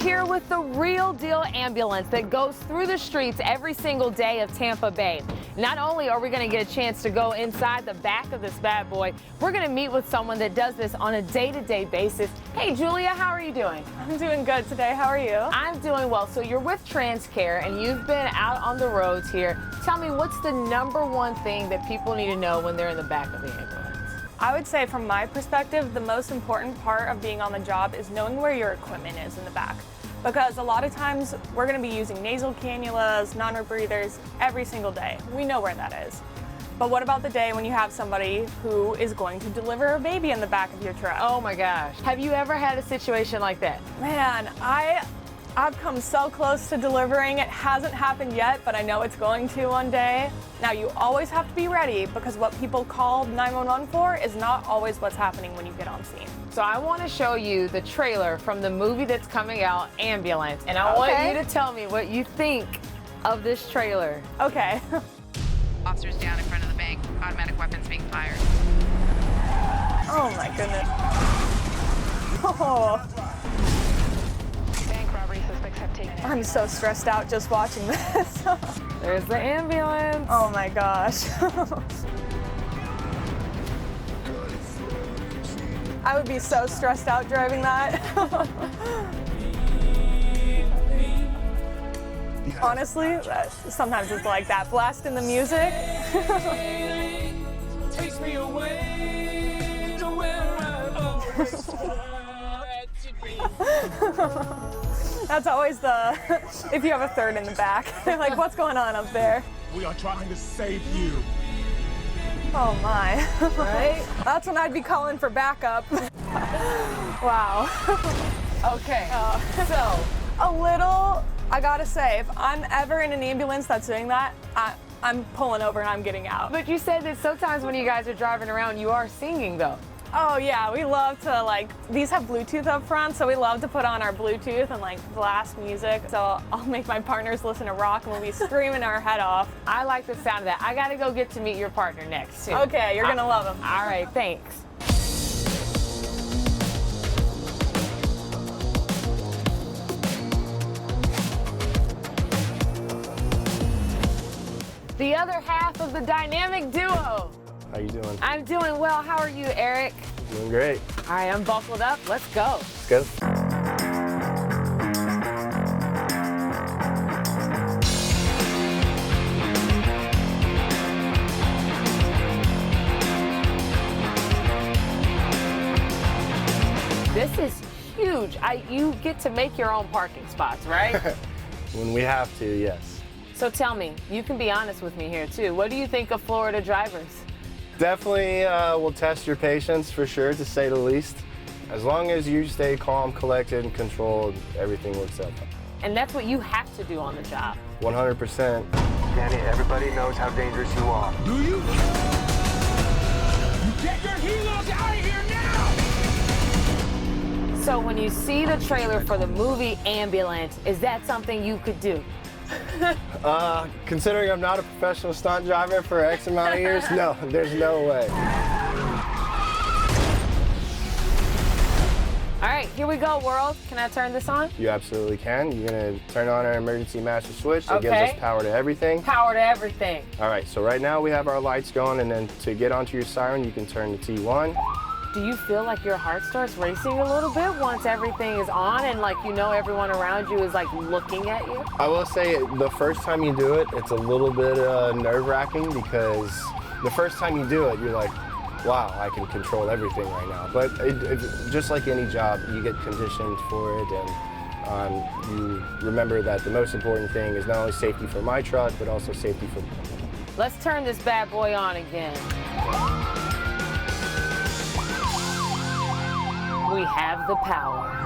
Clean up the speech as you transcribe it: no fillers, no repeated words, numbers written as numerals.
here with the real deal ambulance that goes through the streets every single day of Tampa Bay. Not only are we going to get a chance to go inside the back of this bad boy, we're going to meet with someone that does this on a day-to-day basis. Hey, Julia, how are you doing? I'm doing good today. How are you? I'm doing well. So you're with TransCare and you've been out on the roads here. Tell me, what's the #1 thing that people need to know when they're in the back of the ambulance? I would say from my perspective, the most important part of being on the job is knowing where your equipment is in the back. Because a lot of times we're going to be using nasal cannulas, non-rebreathers every single day. We know where that is. But what about the day when you have somebody who is going to deliver a baby in the back of your truck? Oh my gosh. Have you ever had a situation like that? Man, I've come so close to delivering. It hasn't happened yet, but I know it's going to one day. Now, you always have to be ready because what people call 911 for is not always what's happening when you get on scene. So I want to show you the trailer from the movie that's coming out, Ambulance, and I want you to tell me what you think of this trailer. Okay. Officers down in front of the bank, automatic weapons being fired. Oh my goodness. Oh. Bank robbery suspects have taken it. I'm so stressed out just watching this. There's the ambulance. Oh my gosh. I would be so stressed out driving that. Honestly, sometimes it's like that. Blasting the music. Takes me away to where I always wanted to be. That's always the, if you have a third in the back. Like, what's going on up there? We are trying to save you. Oh my. Right? That's when I'd be calling for backup. Wow. Okay. So, a little, I gotta say, if I'm ever in an ambulance that's doing that, I'm pulling over and I'm getting out. But you said that sometimes when you guys are driving around, you are singing though. Oh yeah, we love to these have Bluetooth up front, so we love to put on our Bluetooth and blast music. So I'll make my partners listen to rock and we'll be screaming our head off. I like the sound of that. I gotta go get to meet your partner next too. Okay, you're gonna love them. All right, thanks. The other half of the dynamic duo. How you doing? I'm doing well. How are you, Eric? Doing great. All right, I'm buckled up. Let's go. Let's go. This is huge. You get to make your own parking spots, right? When we have to, yes. So tell me, you can be honest with me here too. What do you think of Florida drivers? Definitely will test your patience for sure, to say the least. As long as you stay calm, collected, and controlled, everything works out. And that's what you have to do on the job. 100%. Danny, everybody knows how dangerous you are. Do you? You get your helos out of here now! So when you see the trailer for the movie Ambulance, is that something you could do? Considering I'm not a professional stunt driver for X amount of years, no, there's no way. All right, here we go, world. Can I turn this on? You absolutely can. You're gonna turn on our emergency master switch that gives us power to everything. Power to everything. All right, so right now we have our lights going, and then to get onto your siren, you can turn to T1. Do you feel like your heart starts racing a little bit once everything is on and everyone around you is looking at you? I will say the first time you do it, it's a little bit nerve-wracking because the first time you do it, you're like, wow, I can control everything right now. But just like any job, you get conditioned for it, and you remember that the most important thing is not only safety for my truck, but also safety for me. Let's turn this bad boy on again. We have the power.